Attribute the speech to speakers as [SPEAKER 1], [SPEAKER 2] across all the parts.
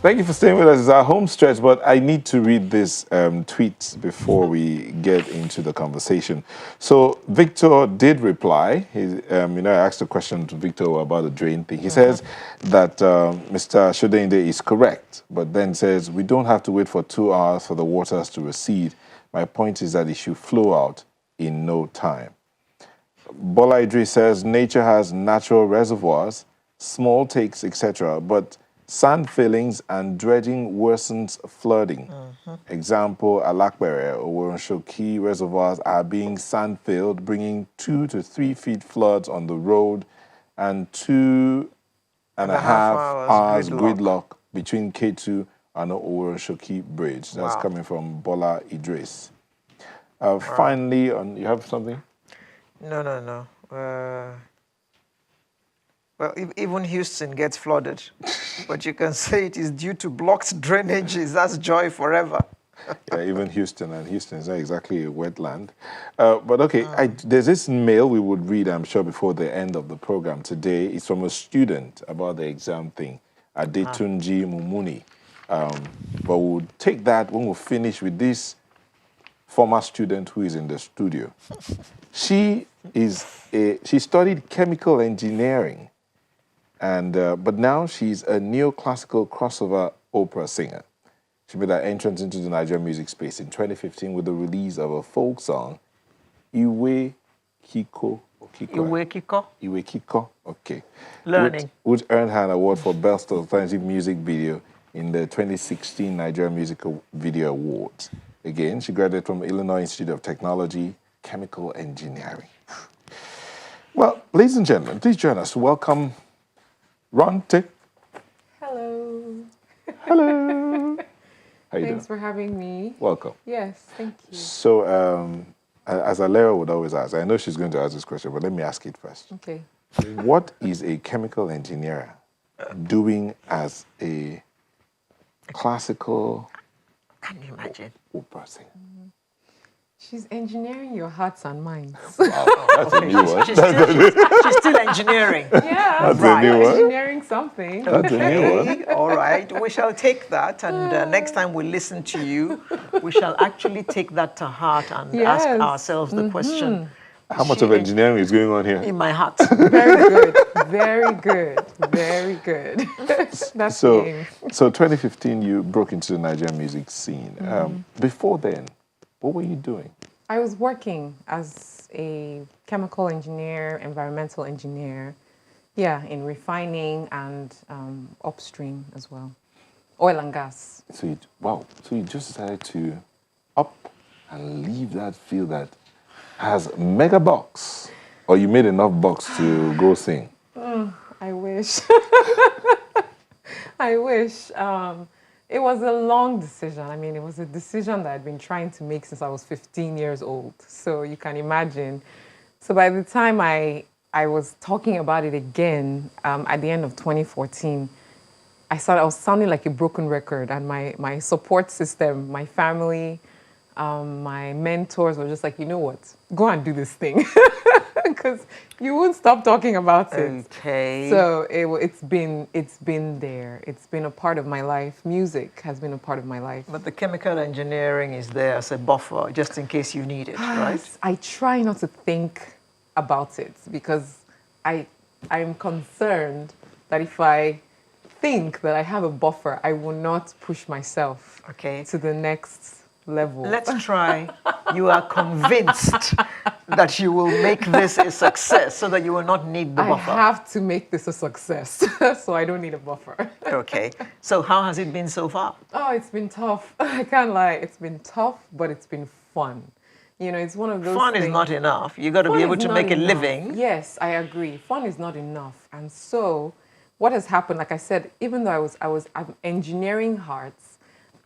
[SPEAKER 1] Thank you for staying with us. It's our home stretch, but I need to read this tweet before we get into the conversation. So Victor did reply. I asked a question to Victor about the drain thing. He says that Mr. Shodende is correct, but then says we don't have to wait for 2 hours for the waters to recede. My point is that it should flow out in no time. Bola Idris says nature has natural reservoirs, small takes, etc., but sand fillings and dredging worsens flooding. Example, Alakbere or Shoki reservoirs are being sand filled, bringing 2 to 3 feet floods on the road and 2.5 hours gridlock between K2 and the Shoki bridge. That's coming from Bola Idris. Finally, you have something?
[SPEAKER 2] No. Well, even Houston gets flooded, but you can say it is due to blocked drainages. That's joy forever.
[SPEAKER 1] Yeah, even Houston, and Houston is not exactly a wetland. But okay, there's this mail we would read, I'm sure, before the end of the program today. It's from a student about the exam thing, Adetunji Mumuni. But we'll take that when we finish with this former student who is in the studio. She studied chemical engineering. And but now she's a neoclassical crossover opera singer. She made her entrance into the Nigerian music space in 2015 with the release of a folk song, Iwe Kiko.
[SPEAKER 2] Iwe Kiko?
[SPEAKER 1] Iwe Kiko, okay.
[SPEAKER 2] Learning.
[SPEAKER 1] Which earned her an award for Best Alternative Music Video in the 2016 Nigerian Music Video Awards. Again, she graduated from Illinois Institute of Technology, Chemical Engineering. Well, ladies and gentlemen, please join us to welcome Ronte.
[SPEAKER 3] Hello.
[SPEAKER 1] Hello. How you
[SPEAKER 3] Thanks for having me.
[SPEAKER 1] Welcome.
[SPEAKER 3] Yes, thank you.
[SPEAKER 1] So, as Alera would always ask, I know she's going to ask this question, but let me ask it first.
[SPEAKER 3] Okay.
[SPEAKER 1] What is a chemical engineer doing as a classical
[SPEAKER 2] Can you imagine?
[SPEAKER 1] opera singer?
[SPEAKER 3] She's engineering your hearts and minds.
[SPEAKER 1] Wow, that's a new one.
[SPEAKER 2] She's still engineering.
[SPEAKER 3] Yeah,
[SPEAKER 1] That's a new one.
[SPEAKER 3] engineering something.
[SPEAKER 1] That's a new one.
[SPEAKER 2] Okay, all right. We shall take that, and next time we listen to you, we shall actually take that to heart and ask
[SPEAKER 3] Yes.
[SPEAKER 2] ourselves the question.
[SPEAKER 1] How much of engineering is going on here?
[SPEAKER 2] In my heart.
[SPEAKER 3] Very good. Very good. Very good. That's
[SPEAKER 1] So,
[SPEAKER 3] the aim.
[SPEAKER 1] so 2015, you broke into the Nigerian music scene. Before then, what were you doing?
[SPEAKER 3] I was working as a chemical engineer, environmental engineer, in refining and upstream as well, oil and gas.
[SPEAKER 1] So you just decided to up and leave that field that has mega bucks, or you made enough bucks to go sing?
[SPEAKER 3] I wish. I wish. It was a long decision. I mean, it was a decision that I'd been trying to make since I was 15 years old. So you can imagine. So by the time I was talking about it again at the end of 2014, I was sounding like a broken record, and my support system, my family, my mentors were just like, you know what, go and do this thing, because you won't stop talking about it.
[SPEAKER 2] Okay.
[SPEAKER 3] So it's been there. It's been a part of my life. Music has been a part of my life.
[SPEAKER 2] But the chemical engineering is there as a buffer, just in case you need it, right?
[SPEAKER 3] I try not to think about it because I'm concerned that if I think that I have a buffer, I will not push myself to the next level.
[SPEAKER 2] Let's try. You are convinced that you will make this a success so that you will not need the buffer.
[SPEAKER 3] I have to make this a success, so I don't need a buffer.
[SPEAKER 2] Okay. So how has it been so far?
[SPEAKER 3] Oh, it's been tough. I can't lie. It's been tough, but it's been fun. You know, it's one of those
[SPEAKER 2] Fun
[SPEAKER 3] things.
[SPEAKER 2] is not enough. You got to be able to make a living.
[SPEAKER 3] Yes, I agree. Fun is not enough. And so what has happened, like I said, even though I'm engineering hearts,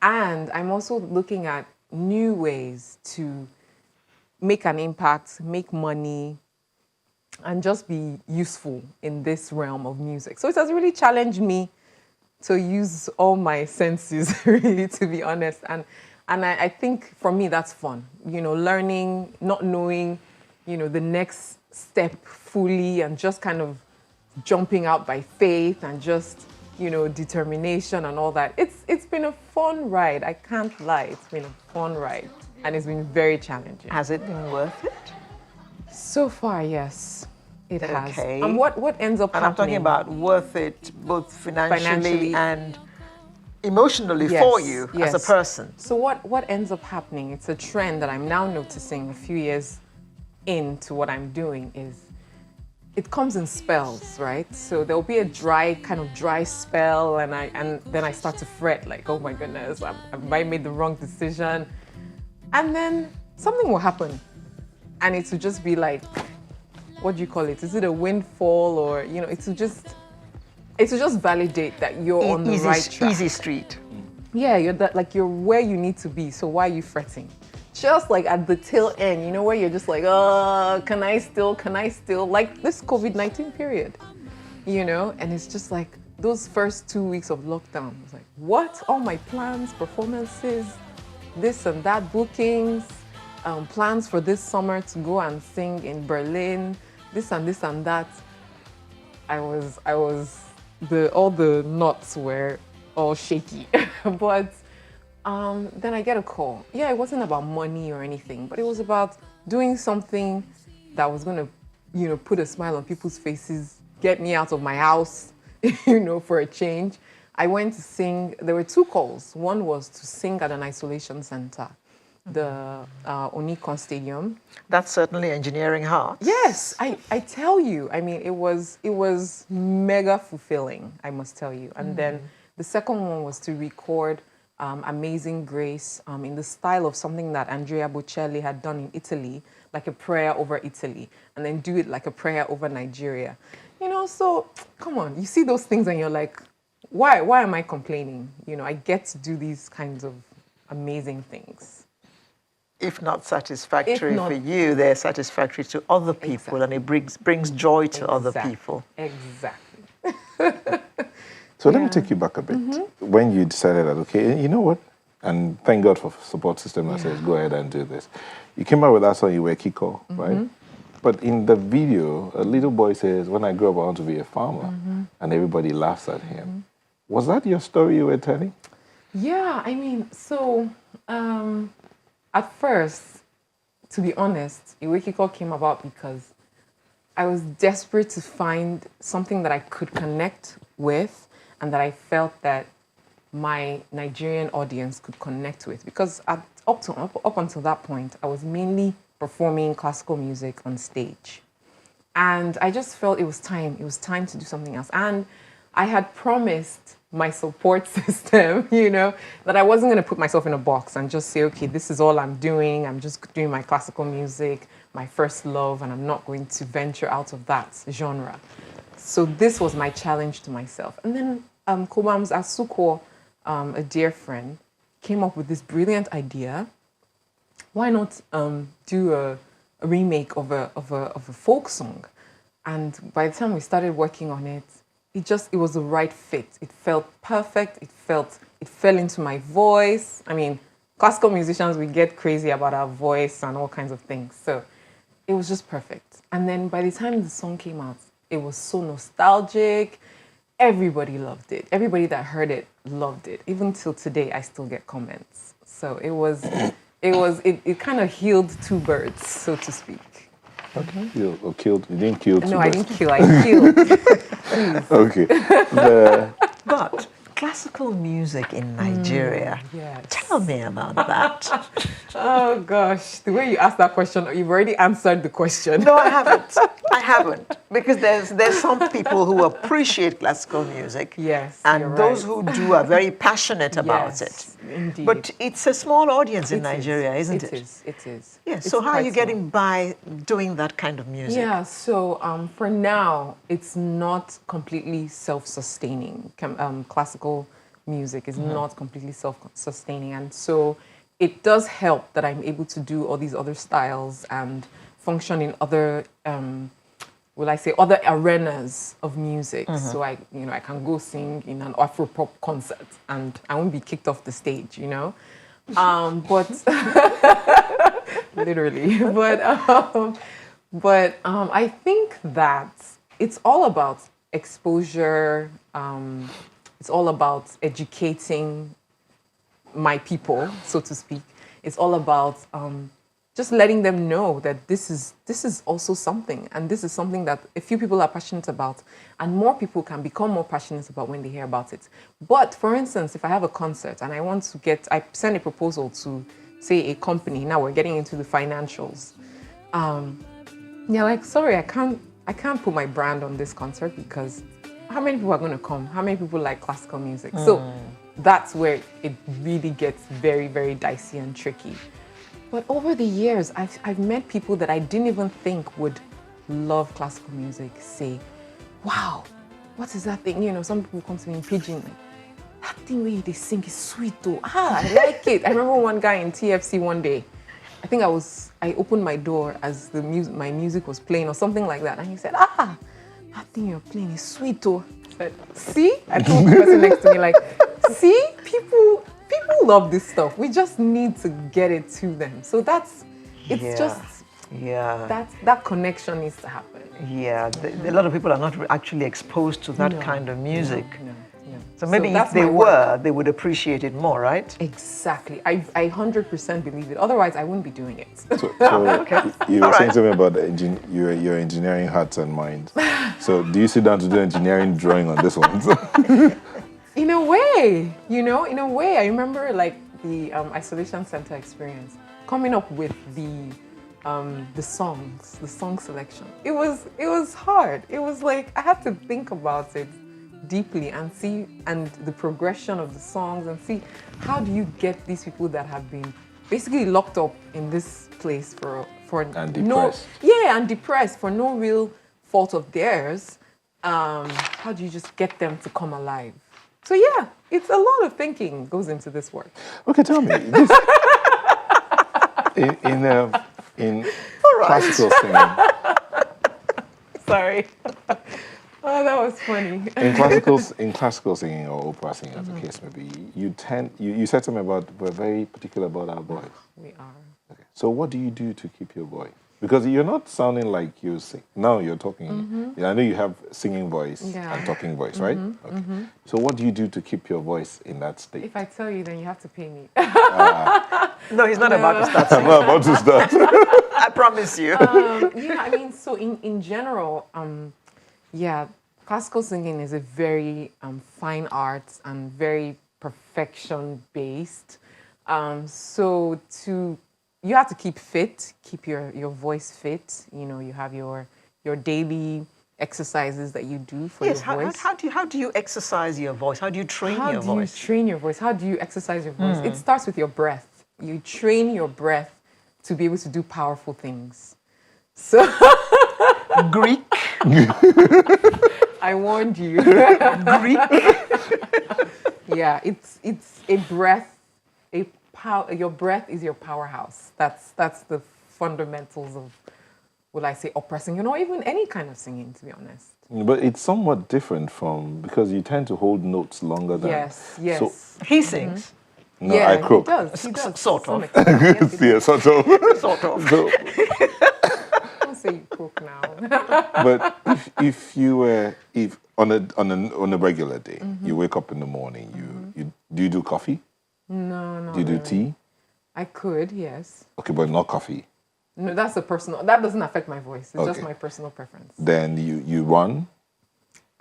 [SPEAKER 3] and I'm also looking at new ways to make an impact, make money, and just be useful in this realm of music. So it has really challenged me to use all my senses, really, to be honest. And I think for me, that's fun. You know, learning, not knowing, you know, the next step fully, and just kind of jumping out by faith and just, determination and all that. It's been a fun ride. I can't lie. It's been a fun ride, and it's been very challenging.
[SPEAKER 2] Has it been worth it?
[SPEAKER 3] So far, yes, it has.
[SPEAKER 2] Okay.
[SPEAKER 3] And what ends up
[SPEAKER 2] And
[SPEAKER 3] happening?
[SPEAKER 2] I'm talking about worth it both financially
[SPEAKER 3] Financially.
[SPEAKER 2] and emotionally
[SPEAKER 3] Yes,
[SPEAKER 2] for you as a
[SPEAKER 3] yes.
[SPEAKER 2] person.
[SPEAKER 3] So what ends up happening? It's a trend that I'm now noticing a few years into what I'm doing is it comes in spells, right? So there'll be a dry spell, and then I start to fret, like, oh my goodness, I might made the wrong decision, and then something will happen, and it will just be like, what do you call it? Is it a windfall, or it will just validate that you're on the right track.
[SPEAKER 2] Easy street.
[SPEAKER 3] Yeah, you're where you need to be. So why are you fretting? Just like at the tail end, where you're just like, oh, can I still? Like this COVID-19 period, and it's just like those first 2 weeks of lockdown. It's like, what? All my plans, performances, this and that, bookings, plans for this summer to go and sing in Berlin, this and that. All the knots were all shaky, but then I get a call. Yeah, it wasn't about money or anything, but it was about doing something that was going to, put a smile on people's faces, get me out of my house, for a change. I went to sing. There were 2 calls. One was to sing at an isolation center, the Onikon Stadium.
[SPEAKER 2] That's certainly engineering hearts.
[SPEAKER 3] Yes, I tell you. I mean, it was mega fulfilling, I must tell you. And then the second one was to record Amazing Grace in the style of something that Andrea Bocelli had done in Italy, like a prayer over Italy, and then do it like a prayer over Nigeria. So come on, you see those things and you're like, why am I complaining? I get to do these kinds of amazing things.
[SPEAKER 2] If not satisfactory
[SPEAKER 3] for
[SPEAKER 2] you, they're satisfactory to other people, and it brings joy to other people.
[SPEAKER 3] Exactly.
[SPEAKER 1] So let me take you back a bit. When you decided that, okay, you know what? And thank God for support system that says, go ahead and do this. You came out with that song, you were Kiko, right? But in the video, a little boy says, when I grow up, I want to be a farmer. And everybody laughs at him. Was that your story you were telling?
[SPEAKER 3] Yeah, I mean, so at first, to be honest, Iwekiko came about because I was desperate to find something that I could connect with and that I felt that my Nigerian audience could connect with. Because up until that point, I was mainly performing classical music on stage. And I just felt it was time to do something else. And I had promised my support system, that I wasn't going to put myself in a box and just say, okay, this is all I'm doing. I'm just doing my classical music, my first love, and I'm not going to venture out of that genre. So this was my challenge to myself. And then Kobam's Asuko, a dear friend, came up with this brilliant idea. Why not do a remake of a folk song? And by the time we started working on it, it was the right fit. It felt perfect. It fell into my voice. I mean, classical musicians, we get crazy about our voice and all kinds of things. So it was just perfect. And then by the time the song came out, it was so nostalgic. Everybody loved it. Everybody that heard it loved it. Even till today, I still get comments. So it kind of healed 2 birds, so to speak.
[SPEAKER 1] Okay. You didn't kill two
[SPEAKER 3] No, I
[SPEAKER 1] birds.
[SPEAKER 3] didn't kill. I killed.
[SPEAKER 1] Okay.
[SPEAKER 2] But classical music in Nigeria,
[SPEAKER 3] Yes.
[SPEAKER 2] tell me about that.
[SPEAKER 3] Oh gosh, the way you asked that question, you've already answered the question.
[SPEAKER 2] No, I haven't. Because there's some people who appreciate classical music.
[SPEAKER 3] Yes,
[SPEAKER 2] And
[SPEAKER 3] you're
[SPEAKER 2] those
[SPEAKER 3] right.
[SPEAKER 2] who do are very passionate about it.
[SPEAKER 3] Yes, indeed.
[SPEAKER 2] But it's a small audience in
[SPEAKER 3] It is.
[SPEAKER 2] Nigeria, isn't it?
[SPEAKER 3] It is.
[SPEAKER 2] Yeah,
[SPEAKER 3] It's
[SPEAKER 2] so how are
[SPEAKER 3] quite
[SPEAKER 2] you
[SPEAKER 3] small.
[SPEAKER 2] getting by doing that kind of music?
[SPEAKER 3] Yeah, so for now, it's not completely self-sustaining. Classical music is not completely self-sustaining. And so it does help that I'm able to do all these other styles and function in other, other arenas of music. So I can go sing in an Afro-pop concert and I won't be kicked off the stage, But literally, but I think that it's all about exposure, It's all about educating my people, so to speak. It's all about just letting them know that this is also something, and this is something that a few people are passionate about, and more people can become more passionate about when they hear about it. But for instance, if I have a concert and I send a proposal to, say, a company. Now we're getting into the financials. They're like, sorry, I can't put my brand on this concert because how many people are going to come? How many people like classical music? So that's where it really gets very, very dicey and tricky. But over the years, I've met people that I didn't even think would love classical music say, wow, what is that thing? You know, some people come to me in pidgin, like, that thing where they sing is sweet though. I like it. I remember one guy in TFC one day. I think I opened my door as my music was playing or something like that. And he said, that thing you're playing is sweet though. I said, see? I told the person next to me, like, see, people love this stuff. We just need to get it to them. So that connection needs to happen.
[SPEAKER 2] Yeah, a lot of people are not actually exposed to that kind of music.
[SPEAKER 3] No.
[SPEAKER 2] So maybe if
[SPEAKER 3] that's
[SPEAKER 2] they
[SPEAKER 3] my work.
[SPEAKER 2] they would appreciate it more, right?
[SPEAKER 3] Exactly. I 100% believe it. Otherwise, I wouldn't be doing it.
[SPEAKER 1] So you were saying something about your engineering hearts and minds. So do you sit down to do engineering drawing on this one?
[SPEAKER 3] In a way, I remember like the isolation center experience, coming up with the song selection. It was hard. It was like I had to think about it deeply and see the progression of the songs and see how do you get these people that have been basically locked up in this place for
[SPEAKER 1] and depressed.
[SPEAKER 3] and depressed for no real fault of theirs. How do you just get them to come alive? So yeah, it's a lot of thinking goes into this work.
[SPEAKER 1] Okay, tell me. In classical singing.
[SPEAKER 3] Sorry. Oh, that was funny.
[SPEAKER 1] In classical singing or opera singing, as the case may be, you said something about we're very particular about our voice.
[SPEAKER 3] We are.
[SPEAKER 1] Okay. So what do you do to keep your voice? Because you're not sounding like you sing. Now you're talking. Yeah, I know you have singing voice and talking voice, right? Okay. So what do you do to keep your voice in that state?
[SPEAKER 3] If I tell you, then you have to pay me.
[SPEAKER 2] No, he's not about to start
[SPEAKER 1] I'm
[SPEAKER 2] singing.
[SPEAKER 1] not about to start.
[SPEAKER 2] I promise you.
[SPEAKER 3] So in general, classical singing is a very fine art and very perfection based. You have to keep fit, keep your voice fit. You know, you have your daily exercises that you do for your voice.
[SPEAKER 2] How do you exercise your voice? How do you train your voice?
[SPEAKER 3] How do you train your voice? How do you exercise your voice? It starts with your breath. You train your breath to be able to do powerful things. So
[SPEAKER 2] Greek.
[SPEAKER 3] I warned you.
[SPEAKER 2] Greek.
[SPEAKER 3] Yeah, it's a breath. Your breath is your powerhouse. That's the fundamentals of, would I say, opera singing, or even any kind of singing, to be honest.
[SPEAKER 1] But it's somewhat different because you tend to hold notes longer than...
[SPEAKER 3] Yes.
[SPEAKER 1] So,
[SPEAKER 2] He sings.
[SPEAKER 1] no, I croak.
[SPEAKER 3] He does.
[SPEAKER 2] Sort of.
[SPEAKER 1] Yeah, sort of.
[SPEAKER 2] Sort of.
[SPEAKER 1] So,
[SPEAKER 3] Don't say you croak now.
[SPEAKER 1] but if on a regular day, you wake up in the morning, do you do coffee?
[SPEAKER 3] No.
[SPEAKER 1] Do you do tea?
[SPEAKER 3] I could, yes.
[SPEAKER 1] Okay, but not coffee.
[SPEAKER 3] No, that doesn't affect my voice. It's just my personal preference.
[SPEAKER 1] Then you run?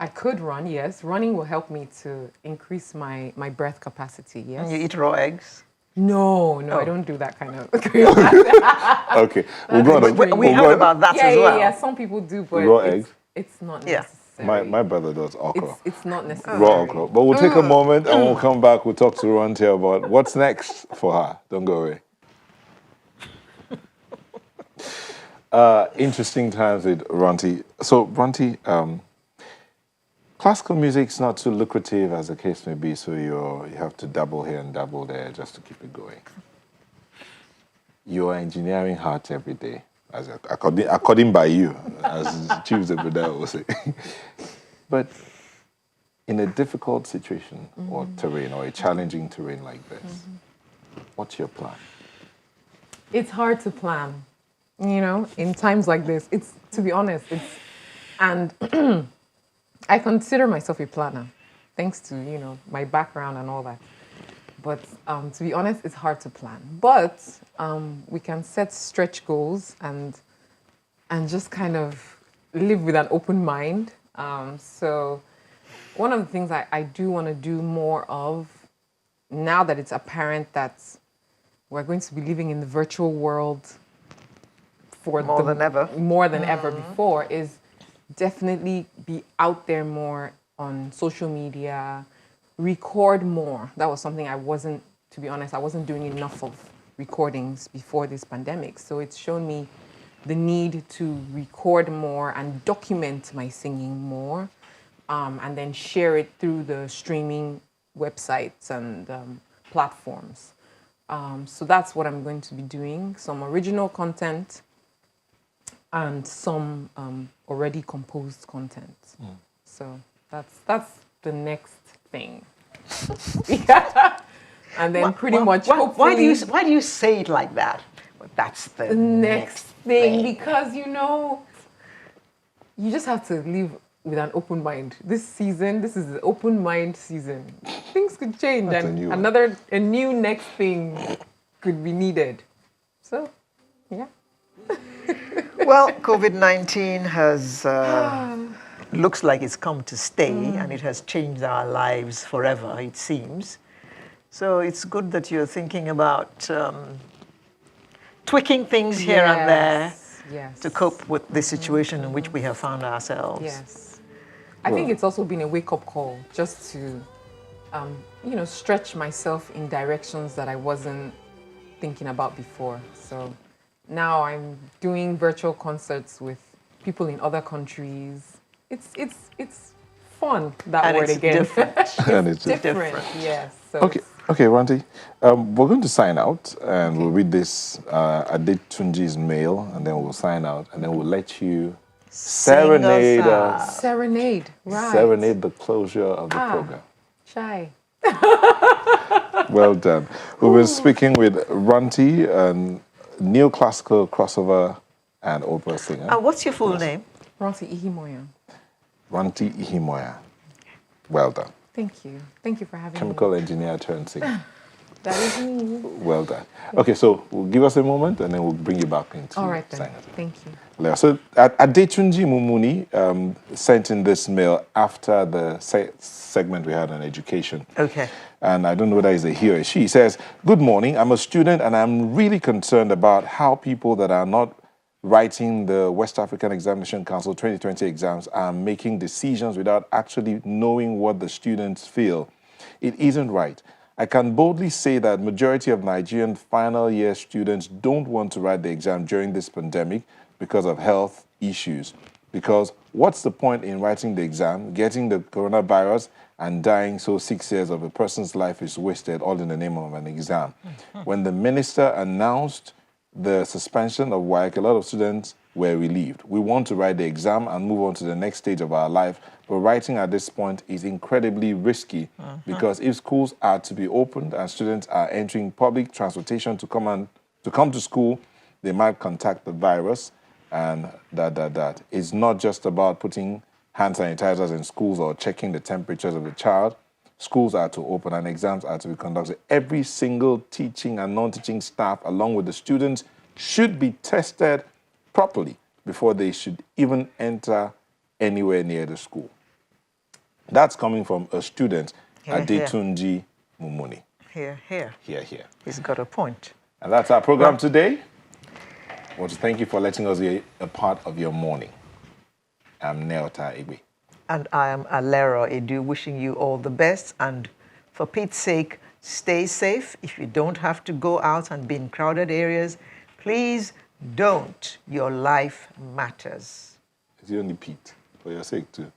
[SPEAKER 3] I could run, yes. Running will help me to increase my breath capacity, yes.
[SPEAKER 2] And you eat raw eggs?
[SPEAKER 3] No, I don't do that kind of.
[SPEAKER 1] Okay, we'll go on.
[SPEAKER 2] We heard about that as well.
[SPEAKER 3] Yeah, some people do, but
[SPEAKER 1] Raw eggs?
[SPEAKER 3] It's not
[SPEAKER 2] Yeah.
[SPEAKER 3] necessary.
[SPEAKER 1] My brother does okra.
[SPEAKER 3] It's not necessary.
[SPEAKER 1] Raw okra. But we'll take a moment and we'll come back. We'll talk to Ranti about what's next for her. Don't go away. Interesting times with Ranti. So, Ranti, classical music's not too lucrative as the case may be, so you have to dabble here and dabble there just to keep it going. You're engineering hard every day, according by you, as Chief Zebediah will say. But in a difficult situation or terrain or a challenging terrain like this, what's your plan?
[SPEAKER 3] It's hard to plan, in times like this. To be honest, and I consider myself a planner. I thanks to, my background and all that. But to be honest, it's hard to plan. But we can set stretch goals and just kind of live with an open mind. So one of the things I do want to do more of, now that it's apparent that we're going to be living in the virtual world for
[SPEAKER 2] More than ever.
[SPEAKER 3] more than ever before, is definitely be out there more on social media, record more. That was something to be honest, I wasn't doing enough of recordings before this pandemic. So it's shown me the need to record more and document my singing more, and then share it through the streaming websites and platforms. So that's what I'm going to be doing, some original content and some already composed content. So that's the next thing. And then
[SPEAKER 2] Why do you say it like that? Well, that's the
[SPEAKER 3] next thing, because you just have to live with an open mind. This is the open mind season. Things could change,
[SPEAKER 1] That's
[SPEAKER 3] and
[SPEAKER 1] a
[SPEAKER 3] new next thing could be needed. So, yeah.
[SPEAKER 2] Well, COVID-19 has looks like it's come to stay, and it has changed our lives forever, it seems. So it's good that you're thinking about tweaking things here and there to cope with the situation in which we have found ourselves.
[SPEAKER 3] Yes. I think it's also been a wake-up call just to, stretch myself in directions that I wasn't thinking about before. So now I'm doing virtual concerts with people in other countries. It's fun, that
[SPEAKER 2] And
[SPEAKER 3] word
[SPEAKER 2] it's
[SPEAKER 3] again.
[SPEAKER 2] different.
[SPEAKER 1] And it's
[SPEAKER 3] different, yes. So
[SPEAKER 1] Okay, Ranti. We're going to sign out, and we'll read this Adetunji's mail, and then we'll sign out, and then we'll let you serenade us.
[SPEAKER 3] Serenade, right.
[SPEAKER 1] Serenade the closure of the program.
[SPEAKER 3] Shy.
[SPEAKER 1] Well done. We've been speaking with Ranti, a neoclassical crossover and opera singer.
[SPEAKER 2] What's your full name?
[SPEAKER 3] Ronsi Ihimoya.
[SPEAKER 1] Ranti Ihimoya. Well done.
[SPEAKER 3] Thank you. Thank you for having
[SPEAKER 1] Chemical
[SPEAKER 3] me.
[SPEAKER 1] engineer turned singer.
[SPEAKER 3] That is me.
[SPEAKER 1] Well done. Okay, so we'll give us a moment, and then we'll bring you back into
[SPEAKER 3] All right then.
[SPEAKER 1] sign out.
[SPEAKER 3] Thank you.
[SPEAKER 1] So Adetunji Mumuni sent in this mail after the segment we had on education.
[SPEAKER 2] Okay.
[SPEAKER 1] And I don't know whether it's a he or a she. He says, "Good morning. I'm a student, and I'm really concerned about how people that are not writing the West African Examination Council 2020 exams are making decisions without actually knowing what the students feel. It isn't right. I can boldly say that majority of Nigerian final year students don't want to write the exam during this pandemic because of health issues. Because what's the point in writing the exam, getting the coronavirus, and dying so 6 years of a person's life is wasted all in the name of an exam? When the minister announced the suspension of WAEC, a lot of students were relieved. We want to write the exam and move on to the next stage of our life, but writing at this point is incredibly risky because if schools are to be opened and students are entering public transportation to come to school, they might contact the virus, and that. It's not just about putting hand sanitizers in schools or checking the temperatures of the child. Schools are to open and exams are to be conducted. Every single teaching and non-teaching staff, along with the students, should be tested properly before they should even enter anywhere near the school." That's coming from a student, Adetunji Mumuni.
[SPEAKER 2] Here.
[SPEAKER 1] Here.
[SPEAKER 2] He's got a point.
[SPEAKER 1] And that's our program today. I want to thank you for letting us be a part of your morning. I'm Neota Igwe.
[SPEAKER 2] And I am Alero Edu, wishing you all the best. And for Pete's sake, stay safe. If you don't have to go out and be in crowded areas, please don't. Your life matters.
[SPEAKER 1] It's only Pete, for your sake too.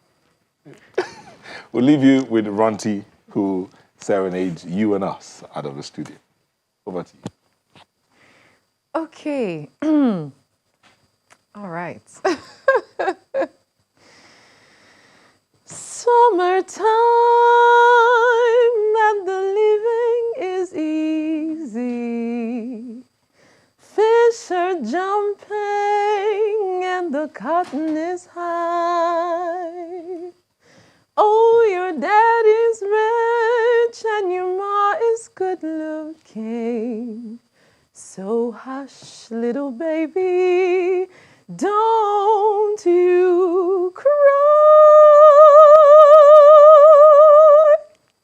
[SPEAKER 1] We'll leave you with Ranti, who serenades you and us out of the studio. Over to you.
[SPEAKER 3] Okay. All right. Summertime and the living is easy. Fish are jumping and the cotton is high. Oh, your daddy's good looking. So hush, little baby, don't